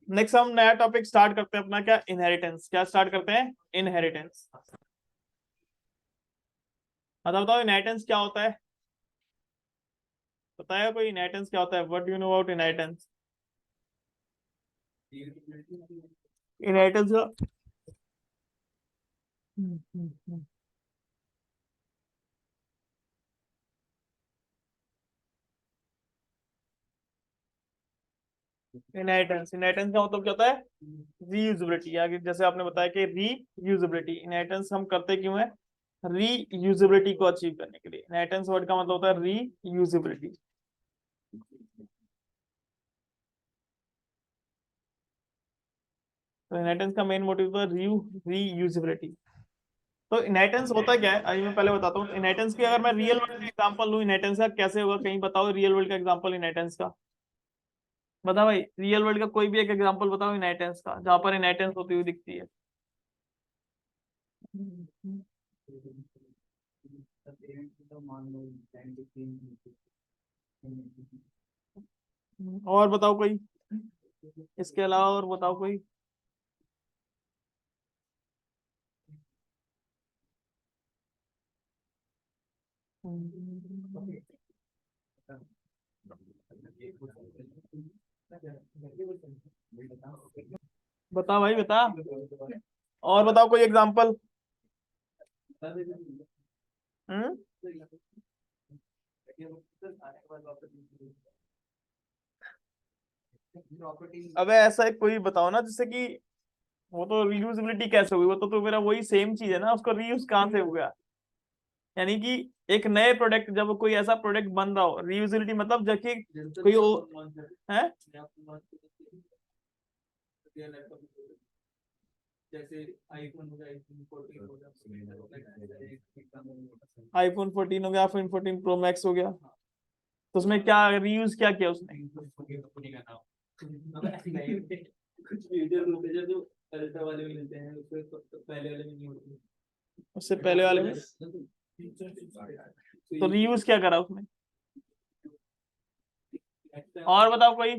Next हम नया topic start करते हैं अपना, क्या इनहेरिटेंस। क्या स्टार्ट करते हैं? इनहेरिटेंस। बताओ इनहेरिटेंस क्या होता है? बताया कोई इनहेरिटेंस क्या होता है? What do you know about inheritance? Inheritance का इनहेरिटेंस इनहेरिटेंस का मतलब क्या होता है? रीयूजेबिलिटी। आगे जैसे आपने बताया कि रीयूजेबिलिटी, इनहेरिटेंस हम करते क्यों है? रीयूजेबिलिटी को अचीव करने के लिए। इनहेरिटेंस वर्ड का मतलब होता है रीयूजेबिलिटी। तो इनहेरिटेंस का मेन मोटिव तो रीयूजेबिलिटी। तो इनहेरिटेंस होता क्या है, अभी मैं पहले बताता हूँ। इनहेरिटेंस की अगर मैं रियल वर्ल्ड का एग्जांपल लूँ इनहेरिटेंस का, कैसे होगा? कहीं बताओ रियल वर्ल्ड का एग्जांपल इनहेरिटेंस का। बता भाई, रियल वर्ल्ड का कोई भी एक एग्जांपल बताओ इनहेरिटेंस का, जहां पर इनहेरिटेंस होती हुई दिखती है। और बताओ कोई, इसके अलावा और बताओ कोई। बता भाई बता, और बताओ कोई एग्जांपल। हम्म अबे ऐसा एक कोई बताओ ना, जिससे कि वो तो रीयूजेबिलिटी कैसे हुई? वो तो मेरा वही सेम चीज है ना, उसको रीयूज कहाँ से हुआ? यानी कि एक नए प्रोडक्ट, जब कोई ऐसा प्रोडक्ट बन रहा हो, रीयूजेबिलिटी मतलब जबकि कोई है। जैसे आईफोन हो गया, आईफोन 14 हो गया, आईफोन 14 प्रो मैक्स हो गया। तो उसमें क्या रीयूज क्या किया उसने? कुछ फीचर होते हैं जो अल्ट्रा वाले में मिलते हैं, उससे पहले वाले में नहीं होते। उससे पहले वाले में तो रीयूज क्या करा उसने? और बताओ कोई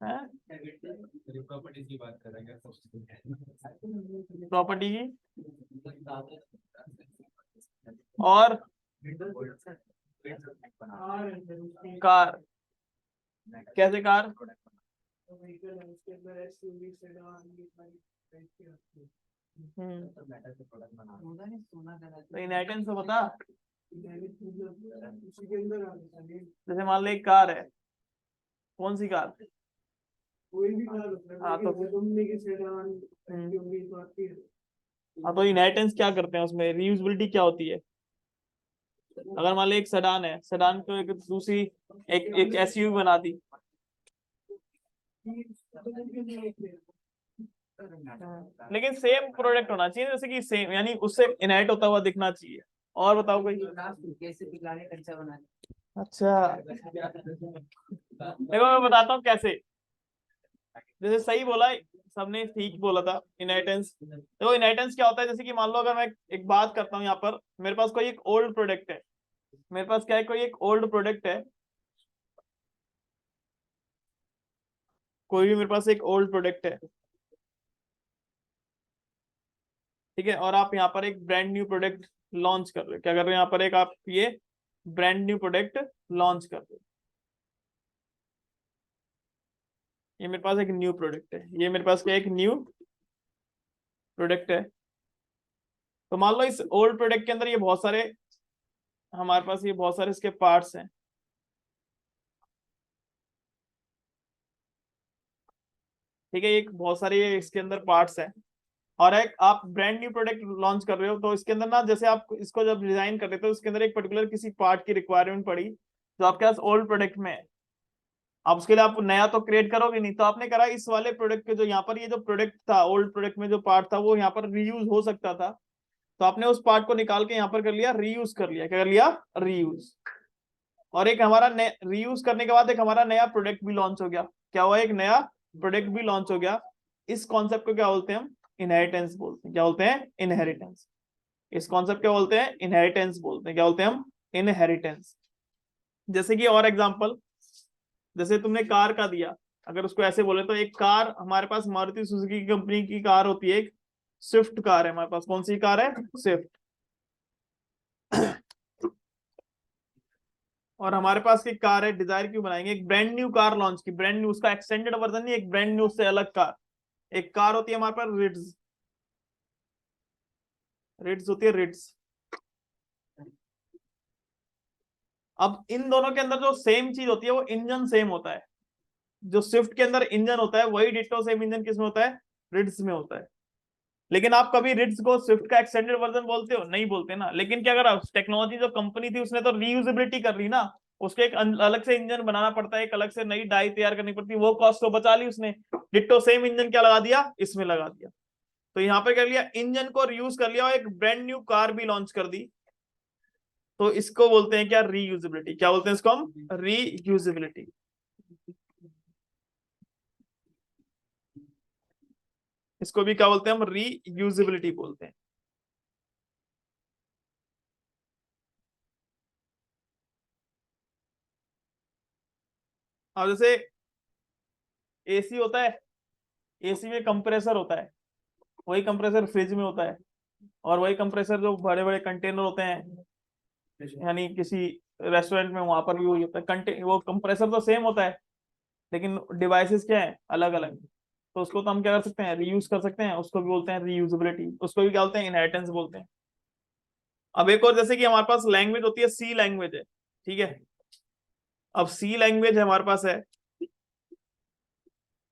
प्रॉपर्टी की बात करेंगे। प्रॉपर्टी की और कार। कैसे कार? तो इनहेरिटेंस तो बता। जैसे मान लो एक कार है, कौन सी कार? कोई भी कार। हाँ तो हाँ तो इनहेरिटेंस क्या करते हैं उसमें? रीयूजेबिलिटी क्या होती है? अगर मान लो एक सेडान है, सेडान को एक दूसरी एक एक एसयूवी बना दी। लेकिन सेम प्रोडक्ट होना चाहिए, जैसे कि सेम, यानी उससे इनहेरिट होता हुआ दिखना चाहिए। और बताओ कोई। कैसे पिघलाने कंचा बनाने। अच्छा देखो मैं बताता हूँ कैसे। जैसे सही बोला, सबने ठीक बोला था इनहेरिटेंस। देखो इनहेरिटेंस क्या होता है, जैसे कि मान लो अगर मैं एक बात करता हूँ यहाँ पर, मेरे पास कोई एक ओल्ड प्रोडक्ट है। मेरे पास क्या है, कोई एक ओल्ड प्रोडक्ट है। कोई भी मेरे पास एक ओल्ड प्रोडक्ट है, ठीक है। और आप यहाँ पर एक ब्रांड न्यू प्रोडक्ट लॉन्च कर रहे हो। क्या कर रहे हो यहाँ पर? एक आप ये ब्रांड न्यू प्रोडक्ट लॉन्च कर रहे हो। ये मेरे पास एक न्यू प्रोडक्ट है, ये मेरे पास क्या एक न्यू प्रोडक्ट है। तो मान लो इस ओल्ड प्रोडक्ट के अंदर ये बहुत सारे, हमारे पास ये बहुत सारे इसके पार्ट्स हैं, ठीक है। एक बहुत सारे ये इसके अंदर पार्ट्स हैं। और एक आप ब्रांड न्यू प्रोडक्ट लॉन्च कर रहे हो, तो इसके अंदर ना, जैसे आप इसको जब डिजाइन कर रहे थे तो उसके अंदर एक पर्टिकुलर किसी पार्ट की रिक्वायरमेंट पड़ी जो आपके पास ओल्ड प्रोडक्ट में है। आप उसके लिए आप नया तो क्रिएट करोगे नहीं, तो आपने करा इस वाले प्रोडक्ट के जो यहाँ पर ये जो प्रोडक्ट था, ओल्ड प्रोडक्ट में जो पार्ट था वो यहाँ पर रीयूज हो सकता था। तो आपने उस पार्ट को निकाल के यहाँ पर कर लिया रीयूज, कर लिया। क्या कर लिया? रीयूज। और एक हमारा रीयूज करने के बाद एक हमारा नया प्रोडक्ट भी लॉन्च हो गया। क्या हुआ? एक नया प्रोडक्ट भी लॉन्च हो गया। इस कॉन्सेप्ट को क्या बोलते हैं हम? इनहेरिटेंस बोलते हैं। क्या बोलते हैं? इनहेरिटेंस। इस कॉन्सेप्ट क्या बोलते हैं? इनहेरिटेंस बोलते हैं। क्या बोलते हैं हम? इनहेरिटेंस। जैसे कि और एग्जांपल, जैसे तुमने कार का दिया, अगर उसको ऐसे बोले तो एक कार हमारे पास मारुति सुजुकी की कंपनी की कार होती है, एक स्विफ्ट कार है हमारे पास। कौन सी कार है? स्विफ्ट। और हमारे पास की कार है डिजायर, क्यों बनाएंगे? एक ब्रांड न्यू कार लॉन्च की, ब्रांड न्यू, उसका एक्सटेंडेड वर्जन नहीं, एक ब्रांड न्यू से अलग कार। एक कार होती है हमारे पास रिड्स, रिड्स होती है रिड्स। अब इन दोनों के अंदर जो सेम चीज होती है वो इंजन सेम होता है। जो स्विफ्ट के अंदर इंजन होता है वही डिट्टो सेम इंजन किसमें होता है? रिड्स में होता है। लेकिन आप कभी रिड्स को स्विफ्ट का एक्सटेंडेड वर्जन बोलते हो? नहीं बोलते ना। लेकिन क्या करा, टेक्नोलॉजी जो कंपनी थी उसने तो रीयूजेबिलिटी कर ली ना। उसके एक अलग से इंजन बनाना पड़ता है, एक अलग से नई डाई तैयार करनी पड़ती है, वो कॉस्ट तो बचा ली उसने। डिट्टो सेम इंजन क्या लगा दिया? इसमें लगा दिया। तो यहाँ पे कर लिया, इंजन को रीयूज कर लिया और एक ब्रांड न्यू कार भी लॉन्च कर दी। तो इसको बोलते हैं क्या? रीयूजेबिलिटी। क्या बोलते हैं इसको हम? रीयूजेबिलिटी। इसको भी क्या बोलते हैं हम? रीयूजेबिलिटी बोलते हैं। अब जैसे एसी होता है, एसी में कंप्रेसर होता है, वही कंप्रेसर फ्रिज में होता है, और वही कंप्रेसर जो बड़े बड़े कंटेनर होते हैं, यानी किसी रेस्टोरेंट में, वहां पर भी वही होता है। वो कंप्रेसर तो सेम होता है, लेकिन डिवाइसेस क्या है? अलग अलग। तो उसको तो हम क्या कर सकते हैं? रीयूज कर सकते हैं। उसको भी बोलते हैं रीयूजेबिलिटी। उसको भी क्या बोलते हैं? इनहेरिटेंस बोलते हैं। अब एक और, जैसे कि हमारे पास लैंग्वेज होती है, सी लैंग्वेज है, ठीक है। अब सी लैंग्वेज हमारे पास है।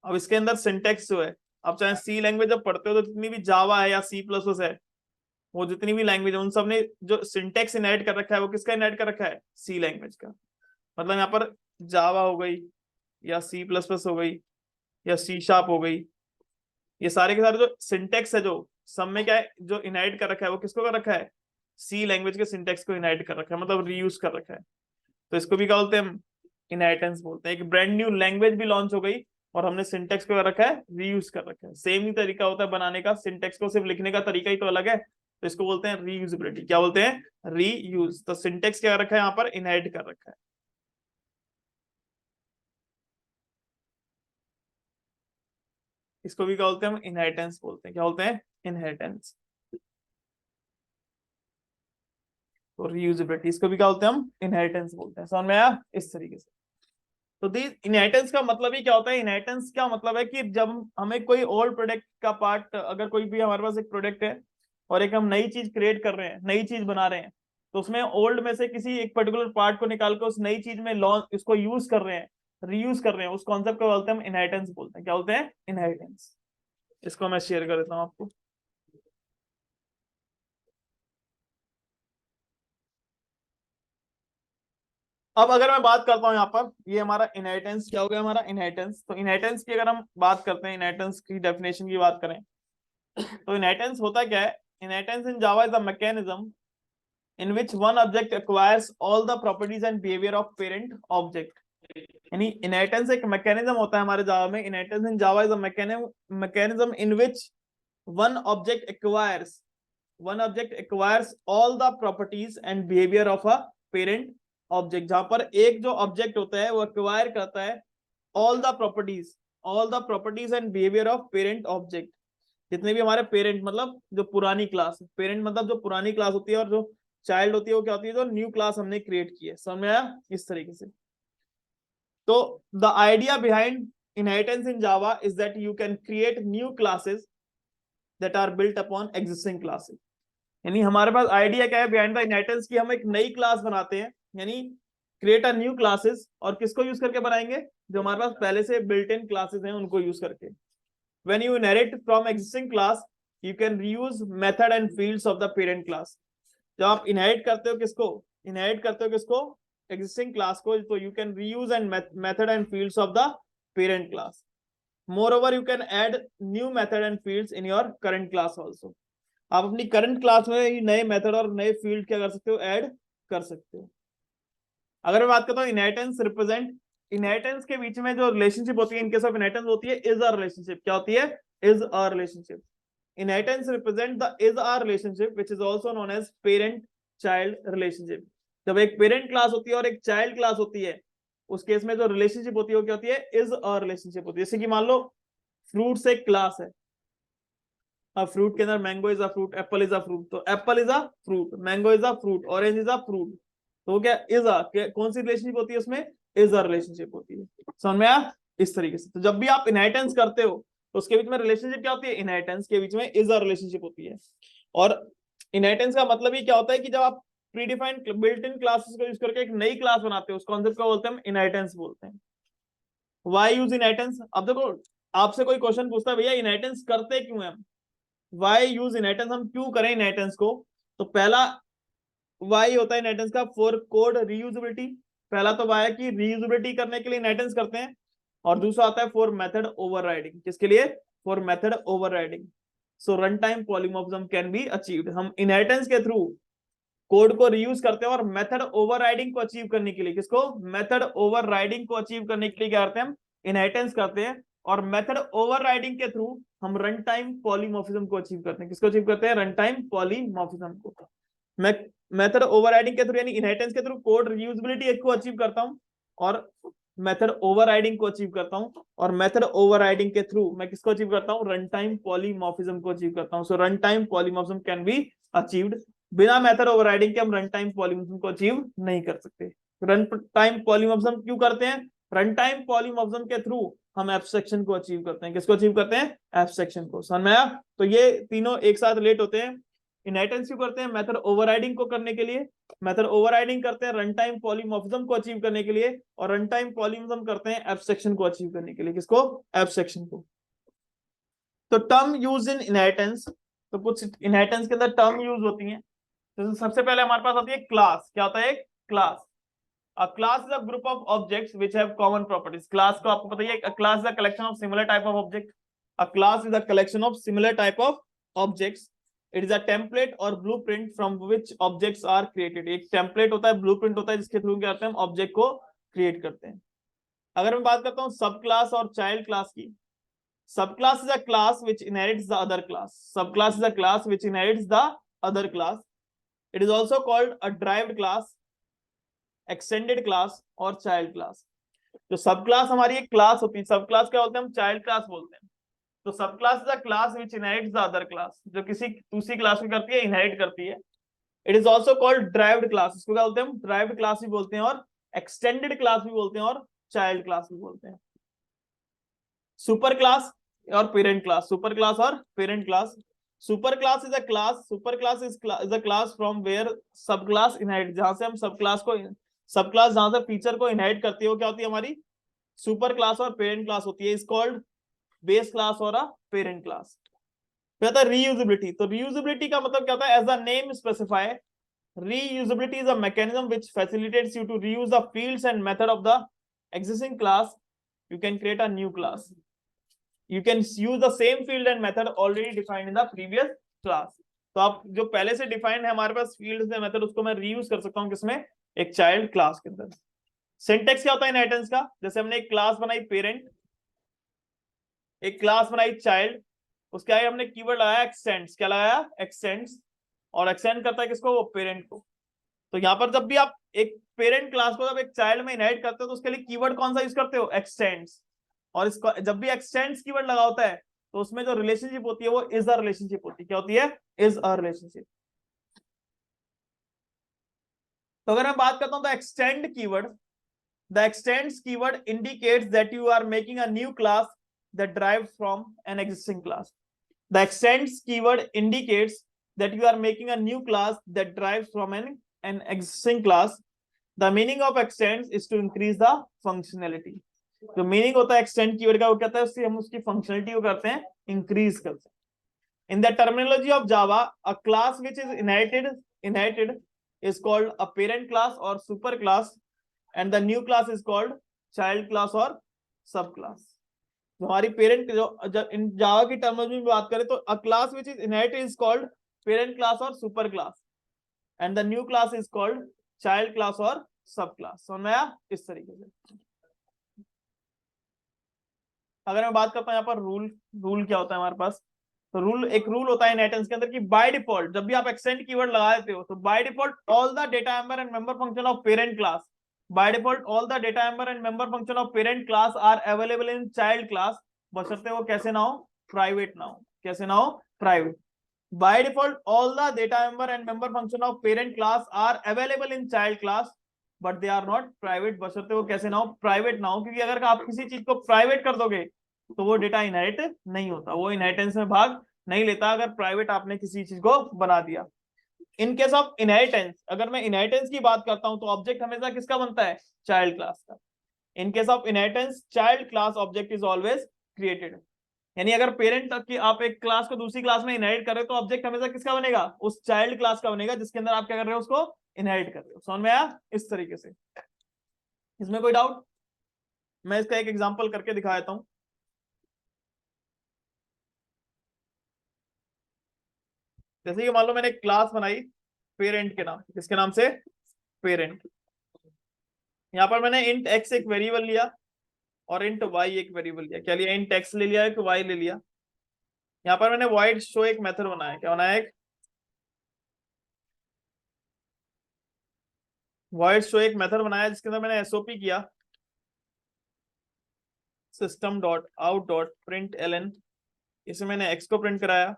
अब इसके अंदर सिंटेक्स जो है, अब चाहे सी लैंग्वेज जब पढ़ते हो तो जितनी भी जावा है या सी प्लस प्लस है, वो जितनी भी लैंग्वेज है उन सब ने जो सिंटेक्स इनहेरिट कर रखा है वो किसका इनहेरिट कर रखा है? सी लैंग्वेज का। मतलब यहाँ पर जावा हो गई, या सी प्लस प्लस हो गई, या सी शार्प हो गई, ये सारे के सारे जो सिंटेक्स है, जो सब में क्या है, जो इनहेरिट कर रखा है वो किसको कर रखा है? सी लैंग्वेज के सिंटेक्स को इनहेरिट कर रखा है, मतलब रीयूज कर रखा है। तो इसको भी क्या बोलते हैं हम? इनहेरिटेंस बोलते हैं। एक ब्रांड न्यू लैंग्वेज भी लॉन्च हो गई और हमने सिंटेक्स को कर रखा है? रीयूज कर रखा है। सेम ही तरीका होता है बनाने का, सिंटेक्स को सिर्फ लिखने का तरीका ही तो अलग है। तो इसको बोलते हैं रीयूजेबिलिटी। क्या बोलते हैं? रीयूज। तो सिंटेक्स क्या कर रखा है यहाँ पर? इनहेरिट कर रखा है। इसको भी क्या बोलते हैं हम? इनहेरिटेंस बोलते हैं। क्या बोलते हैं? इनहेरिटेंस। तो रीयूजेबिलिटी, इसको भी क्या बोलते हैं हम? इनहेरिटेंस बोलते हैं। समझ में आया? इस तरीके से। तो दी इनहेरिटेंस का मतलब ही क्या होता है? इनहेरिटेंस क्या मतलब है कि जब हमें कोई ओल्ड प्रोडक्ट का पार्ट, अगर कोई भी हमारे पास एक प्रोडक्ट है और एक हम नई चीज क्रिएट कर रहे हैं, नई चीज बना रहे हैं, तो उसमें ओल्ड में से किसी एक पर्टिकुलर पार्ट को निकाल कर उस नई चीज में लॉन्च, इसको यूज कर रहे हैं, रीयूज कर रहे हैं, उस कॉन्सेप्ट को बोलते हैं हम इनहेरिटेंस बोलते हैं। क्या बोलते हैं? इनहेरिटेंस। इसको मैं शेयर कर देता हूँ आपको। अब अगर मैं बात करता हूँ यहाँ पर, ये हमारा इनहेरिटेंस क्या हो गया? हमारा इनहेरिटेंस। तो इनहेरिटेंस की अगर हम बात करते हैं, इनहेरिटेंस की डेफिनेशन की बात करें, तो इनहेरिटेंस होता क्या है? Inheritance in Java is a mechanism in which one object acquires all the properties and behavior of parent object। यानी इनहेरिटेंस एक मैकेनिज्म होता है हमारे जावा में। Inheritance in Java is a mechanism in which one object acquires one object acquires all the properties and behavior of a parent object। जहां पर एक जो ऑब्जेक्ट होता है वो एक्वायर करता है all the properties and behaviour of parent object. जितने भी हमारे पेरेंट, मतलब जो पुरानी क्लास, पेरेंट मतलब जो पुरानी क्लास होती है, और जो चाइल्ड होती है वो क्या होती है? जो न्यू क्लास हमने क्रिएट की है। समझ में आया? इस तरीके से। तो the idea behind inheritance in Java is that you can create new classes that are built upon existing classes. यानी हमारे पास आइडिया क्या है बिहाइंड द इनहेरिटेंस की? हम एक नई क्लास बनाते हैं, यानी क्रिएट अ न्यू क्लासेस। और किसको यूज करके बनाएंगे? जो हमारे पास पहले से बिल्ट इन क्लासेस हैं उनको यूज करके। When you inherit from existing class, you can reuse method and fields of the parent class। जब आप इनहेरिट करते हो किसको? इनहेरिट करते हो किसको? एग्जिस्टिंग क्लास को। तो you can reuse and method and fields of the parent class. Moreover, you can add new method and fields in your current class also। आप अपनी करंट क्लास में नए मेथड और नए फील्ड क्या कर सकते हो? ऐड कर सकते हो। अगर मैं बात करता हूँ इनहेरिटेंस के बीच में जो रिलेशनशिप होती है, इनकेस ऑफ इनहेरिटेंस होती है इज अ रिलेशनशिप। क्या होती है? Is a relationship. Inheritance represent the is are relationship which is also known as parent child relationship. जब एक पेरेंट क्लास होती है और एक चाइल्ड क्लास होती है, उस केस में जो रिलेशनशिप होती है वो क्या होती है, इज अ रिलेशनशिप होती है। जैसे कि मान लो फ्रूट्स एक क्लास है, अब फ्रूट के अंदर mango is a fruit, apple is a fruit, तो apple is a fruit, mango is a fruit, orange is a fruit, तो क्या इज अ, कौन सी रिलेशनशिप होती है उसमें, इज अ रिलेशनशिप होती है। समझ में आया? इस तरीके से तो जब भी आप इनहेरिटेंस करते हो तो उसके बीच में रिलेशनशिप क्या होती है, इनहेरिटेंस के बीच में इज अ रिलेशनशिप होती है। और इनहेरिटेंस का मतलब ही क्या होता है कि जब आप प्रीडिफाइंड बिल्ट इन क्लासेस को यूज करके एक नई क्लास बनाते हो, उस कॉन्सेप्ट को बोलते हैं हम इनहेरिटेंस बोलते हैं। Why use inheritance? अब देखो, आपसे कोई क्वेश्चन पूछता है भैया इनहेरिटेंस करते क्यों हैं हम, वाई यूज इनहेरिटेंस, हम क्यों करें इनहेरिटेंस को, तो पहला वाई होता है इनहेरिटेंस का फॉर कोड रीयूजेबिलिटी। पहला तो वाई है कि रीयूजेबिलिटी करने के लिए इनहेरिटेंस करते हैं, और दूसरा आता है फॉर मेथड ओवरराइडिंग। किसके लिए? For method overriding. So run time polymorphism can be achieved. हम इनहेरिटेंस के थ्रू कोड को रीयूज करते हैं और मेथड ओवरराइडिंग को अचीव करने के लिए, किसको, मेथड ओवरराइडिंग को अचीव करने के लिए क्या करते हैं हम, इनहेरिटेंस करते हैं। और मेथड ओवरराइडिंग के थ्रू हम रन टाइम पॉलीमॉर्फिज्म को अचीव करते हैं। किसको अचीव करते हैं? रन टाइम पॉलीमॉर्फिज्म को। मैं मेथड ओवरराइडिंग के थ्रू यानी इनहेरिटेंस के थ्रू कोड रीयूजेबिलिटी को अचीव करता हूं, और मेथड ओवरराइडिंग को अचीव करता हूं, और मेथड ओवरराइडिंग के थ्रू मैं किसको अचीव करता हूं, रन टाइम पॉलीमॉर्फिज्म को अचीव करता हूं। So run time polymorphism can be achieved. बिना मेथड ओवरराइडिंग के हम रन टाइम पॉलीमॉर्फिज्म को अचीव नहीं कर सकते। रन टाइम पॉलीमॉर्फिज्म क्यों करते हैं? रन टाइम पॉलीमॉर्फिज्म के थ्रू हम एब्स्ट्रैक्शन को अचीव करते हैं। किसको अचीव करते हैं? एब्स्ट्रैक्शन को। समझ में आया? तो ये तीनों एक साथ रिलेट होते हैं। इनहेरिटेंस क्यों करते हैं? मेथड ओवरराइडिंग को करने के लिए। मेथड ओवरराइडिंग करते हैं रन टाइम पॉलीमॉर्फिज्म को अचीव करने के लिए, और रन टाइम पॉलीमॉर्फिज्म करते हैं एब्स्ट्रैक्शन को अचीव करने के लिए। किसको? एब्स्ट्रैक्शन को। तो टर्म यूज इन इनहेरिटेंस, तो कुछ इनहेरिटेंस के अंदर टर्म यूज होती हैं। तो सबसे पहले हमारे पास आती है क्लास। क्या होता है एक class? A class is a group of objects which have common properties. Class को आपको पता ही है, a class is a collection of similar type of object. A class is a collection of similar type of objects. It is a template or blueprint from which objects are created. एक template होता है, blueprint होता है, जिसके through क्या करते हैं हम ऑब्जेक्ट को क्रिएट करते हैं। अगर मैं बात करता हूँ सब क्लास और चाइल्ड क्लास की, सब class is a class which inherits the other class. Sub class is a class which inherits the other class. It is also called a derived class, extended class और child class. जो सब class हमारी एक class होती है, सब class क्या बोलते हैं हम, चाइल्ड क्लास बोलते हैं। तो सब class is a class which inherits the other class, जो किसी दूसरी क्लास में करती है, इनहेरिट करती है। It is also called derived class. इसको क्या बोलते हैं हम? ड्राइव्ड क्लास भी बोलते हैं, और एक्सटेंडेड क्लास भी बोलते हैं, और चाइल्ड क्लास भी बोलते हैं। सुपर क्लास और पेरेंट क्लास, सुपर क्लास और parent class. Super class is a class, super class is a class from where sub class inherit, जहां से हम सब क्लास को, सब क्लास जहां से फीचर को इनहेरिट करती है वो क्या होती है हमारी, सुपर क्लास और पेरेंट क्लास होती है। इज कॉल्ड बेस क्लास और अ पेरेंट क्लास। फिर आता है रीयूजेबिलिटी। तो रीयूजेबिलिटी का मतलब क्या होता है? As the name specify, reusability is a mechanism which facilitates you to reuse the fields and method of the existing class. You can create a new class. You can use the same field and method already defined in the previous class. तो आप जो पहले से defined है हमारे पास fields है, method, उसको मैं रीयूज कर सकता हूँ किसमें, एक चाइल्ड क्लास के अंदर। सिंटेक्स क्या होता है इनहेरिटेंस का? जैसे हमने एक क्लास बनाई पेरेंट, एक क्लास बनाई चाइल्ड, उसके आगे हमने कीवर्ड लगाया एक्सटेंड्स। क्या लगाया? एक्सटेंड्स। और एक्सटेंड करता है किसको? वो पेरेंट को। तो यहाँ पर जब भी आप एक पेरेंट क्लास को जब एक चाइल्ड में इनहेरिट करते हो तो उसके लिए कीवर्ड कौन सा यूज करते हो? एक्सटेंड्स। और इसको जब भी एक्सटेंड्स कीवर्ड लगा होता है तो उसमें जो रिलेशनशिप होती है वो इज अ रिलेशनशिप होती है। क्या होती है? Is a relationship. तो अगर मैं बात करता हूं the extend keyword, the extends keyword indicates that you are making a new class that derives from an existing class. The extends keyword indicates that you are making a new class that derives from an existing class. The meaning of extends is to increase the functionality. जो meaning होता है extend keyword का वो कहता है उससे हम उसकी फंक्शनलिटी को करते हैं इंक्रीज करते हैं। In the terminology of Java, a class which is inherited is called a parent class or super class, and the new class is called child class or sub class. जो हमारी parent, जो इन जावा की terminology में बात करें तो a class which is inherited is called parent class और super class, and the new class is called child class और सब क्लास। समझ में आया? इस तरीके से। अगर मैं बात करता हूं यहाँ पर रूल क्या होता है हमारे पास, तो रूल, एक रूल होता है इनहेरिटेंस के अंदर कि बाय डिफॉल्ट जब भी आप एक्सटेंड कीवर्ड लगा देते हो तो by default all the data member and member function of parent class, by default all the data member and member function of parent class are available in child class, बशर्ते वो कैसे ना हो, private ना हो, कैसे ना हो, private. By default all the data member and member function of parent class are available in child class but they are not private, बशर्ते वो कैसे ना हो, प्राइवेट ना हो, क्योंकि अगर आप किसी चीज को प्राइवेट कर दोगे तो वो डेटा इनहेरिट नहीं होता, वो इनहेरिटेंस में भाग नहीं लेता अगर प्राइवेट आपने किसी चीज को बना दिया। इन केस ऑफ इनहेरिटेंस, अगर मैं इनहेरिटेंस की बात करता हूं तो ऑब्जेक्ट हमेशा किसका बनता है, चाइल्ड क्लास का। In case of inheritance child class object is always created, यानी अगर पेरेंट की आप एक क्लास को दूसरी क्लास में इनहेरिट कर रहे हो तो ऑब्जेक्ट हमेशा किसका बनेगा, उस चाइल्ड क्लास का बनेगा जिसके अंदर आप क्या कर रहे हो, उसको इनहेरिट कर रहे हो। समझ में आया, इस तरीके से। इसमें कोई डाउट? मैं इसका एक एग्जांपल करके दिखा देता हूं। जैसे कि मान लो मैंने एक क्लास बनाई पेरेंट के नाम, किसके नाम से, पेरेंट। यहाँ पर मैंने इंट एक्स एक वेरिएबल लिया और इंट वाई एक वेरिएबल लिया। क्या लिया, इंट एक्स ले लिया, एक वाई ले लिया। यहाँ पर मैंने वाइड शो एक मेथड बनाया, क्या बनाया, एक वाइड शो एक मेथड बनाया जिसके अंदर मैंने एसओपी किया system dot out dot print L N, इसमें मैंने एक्स को प्रिंट कराया,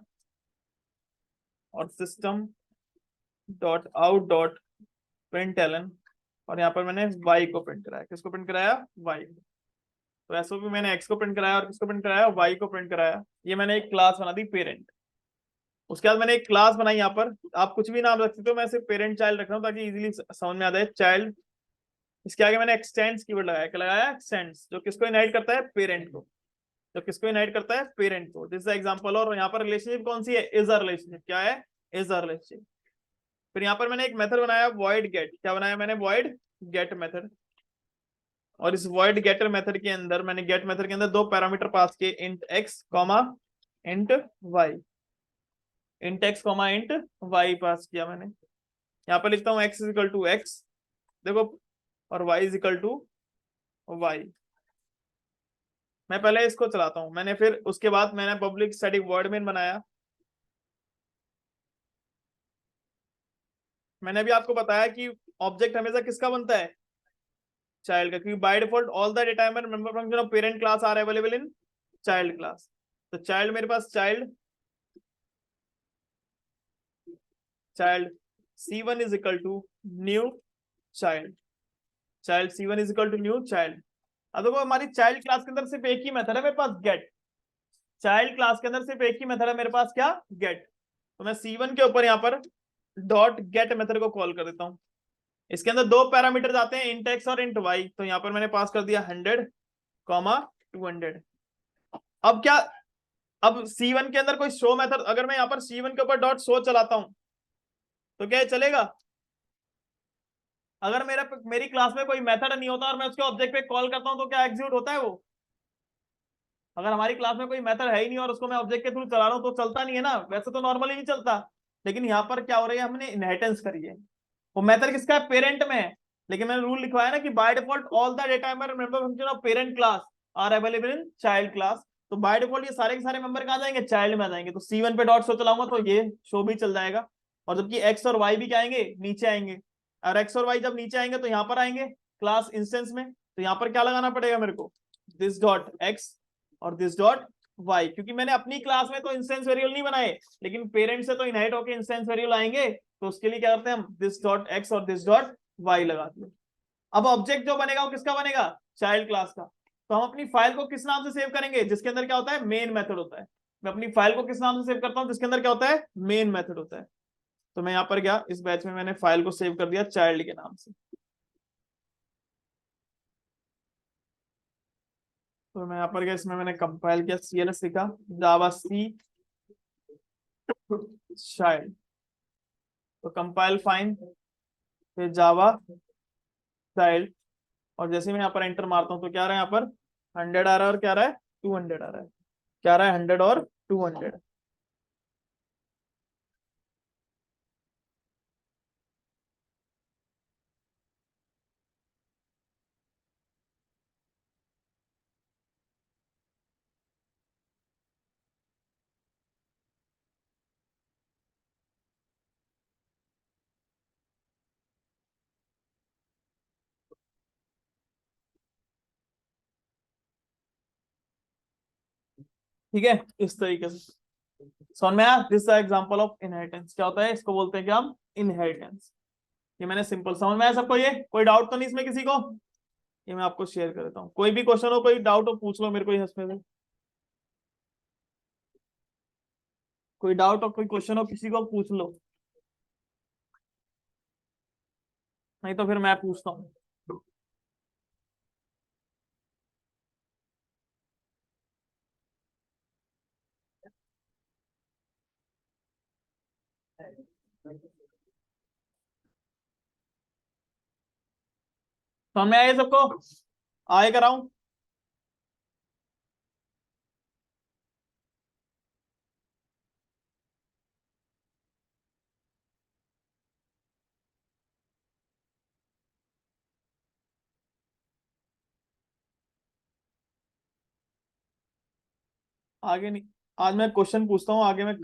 और system dot out dot print L N, और यहाँ पर मैंने वाई को प्रिंट कराया। किसको प्रिंट कराया, वाई। तो एसओपी मैंने एक्स को प्रिंट कराया और किसको प्रिंट कराया, वाई को प्रिंट कराया। ये मैंने एक क्लास बना दी पेरेंट। उसके बाद मैंने एक क्लास बनाई, यहाँ पर आप कुछ भी नाम रख सकते हो, मैं सिर्फ पेरेंट चाइल्ड रख रहा हूँ ताकि इजीली समझ में आ जाए, चाइल्ड। इसके आगे मैंने एक्सटेंड्स कीवर्ड लगाया, क्या लगाया, एक्सटेंड्स, जो किसको इनहेरिट करता है, पेरेंट को, जो किसको इनहेरिट करता है, पेरेंट को। This is example. और यहाँ पर रिलेशनशिप कौन सी है, इज अ रिलेशनशिप। क्या है, इज अ रिलेशनशिप। फिर यहाँ पर मैंने एक मेथड बनाया वॉइड गेट। क्या बनाया मैंने, वॉइड गेट मेथड। और इस वॉइड गेटर मेथड के अंदर मैंने गेट मेथड के अंदर दो पैरामीटर पास किए, int x comma int y. Int x comma int y pass किया मैंने। यहाँ पर लिखता हूँ x is equal to x, देखो, और y is equal to y. मैं पहले इसको चलाता हूं, मैंने फिर उसके बाद मैंने पब्लिक स्टैटिक वर्ड मेन बनाया। मैंने अभी आपको बताया कि ऑब्जेक्ट हमेशा किसका बनता है, चाइल्ड का, क्योंकि by default all the data member function of parent class are available in child class. तो चाइल्ड, मेरे पास child, child C1 is equal to new child, child C1 is equal to new child. अब देखो हमारी child class के अंदर सिर्फ एक ही मेथड है मेरे पास, गेट। चाइल्ड क्लास के अंदर सिर्फ एक ही मेथड है मेरे पास, क्या, गेट। तो मैं C1 के ऊपर यहाँ पर डॉट गेट मेथड को कॉल कर देता हूँ। इसके अंदर दो पैरामीटर आते हैं, इंट एक्स और इंट वाई। तो यहाँ पर मैंने पास कर दिया 100 कॉमा 200। अब क्या, अब C1 के अंदर कोई शो मेथड, अगर मैं यहाँ पर C1 के ऊपर डॉट शो चलाता हूं तो क्या ये चलेगा? अगर मेरी क्लास में कोई मेथड नहीं होता और मैं उसके ऑब्जेक्ट पे कॉल करता हूं तो क्या एग्जीक्यूट होता है वो? अगर हमारी क्लास में कोई मेथड है ही नहीं और उसको मैं ऑब्जेक्ट के थ्रू चला रहा हूँ तो चलता नहीं है ना, वैसे तो नॉर्मली नहीं चलता। लेकिन यहाँ पर क्या हो रही है, हमने इनहेरिटेंस करी है, वो मेथड किसका है, पेरेंट में है। लेकिन मैंने रूल लिखवाया ना कि by default all the data member function of parent class are available in child class. तो बाय डिफॉल्ट ये सारे के सारे मेंबर कहाँ जाएंगे, चाइल्ड में आ जाएंगे। तो C1 पे डॉट शो चलाऊंगा तो ये शो भी चल जाएगा। और जबकि एक्स और वाई भी क्या आएंगे, नीचे आएंगे। और एक्स और वाई जब नीचे आएंगे तो यहाँ पर आएंगे क्लास इंस्टेंस में। तो यहाँ पर क्या लगाना पड़ेगा मेरे को, दिस डॉट एक्स और दिस डॉट वाई, क्योंकि मैंने अपनी क्लास में तो इंस्टेंस वेरिएबल नहीं बनाए, लेकिन पेरेंट से तो इनहेरिट होकर इंस्टेंस वेरिएबल आएंगे। तो उसके लिए क्या करते हैं हम, दिस डॉट एक्स और दिस डॉट वाई लगाते हैं। अब ऑब्जेक्ट जो बनेगा वो किसका बनेगा, चाइल्ड क्लास का। तो हम अपनी फाइल को किस नाम से सेव करेंगे, जिसके अंदर क्या होता है, मेन मेथड होता है। मैं अपनी फाइल को किस नाम से सेव करता हूं, जिसके अंदर क्या होता है, मेन मेथड होता है। तो मैं यहाँ पर गया, इस बैच में मैंने फाइल को सेव कर दिया चाइल्ड के नाम से। तो मैं यहाँ पर गया, इसमें मैंने कंपाइल किया, CLS लिखा, जावा सी चाइल्ड। तो कंपाइल फाइन, फिर जावा चाइल्ड। और जैसे मैं यहाँ पर एंटर मारता हूँ तो क्या आ रहा है, यहाँ पर 100 आ रहा है और क्या आ रहा है, 200 आ रहा है। क्या आ रहा है, 100 और 200। ठीक है, इस तरीके से समझ में आया। दिस एग्जांपल ऑफ इनहेरिटेंस, क्या होता है इसको बोलते हैं क्या हम, इनहेरिटेंस। ये मैंने सिंपल, समझ में आया सबको, ये कोई डाउट तो नहीं इसमें किसी को। ये मैं आपको शेयर कर देता हूँ, कोई भी क्वेश्चन हो कोई डाउट हो पूछ लो मेरे को इसमें से। कोई डाउट हो कोई क्वेश्चन हो किसी को पूछ लो, नहीं तो फिर मैं पूछता हूँ। समझ में आया सबको, आए कराऊं। आगे नहीं, आज मैं क्वेश्चन पूछता हूँ, आगे मैं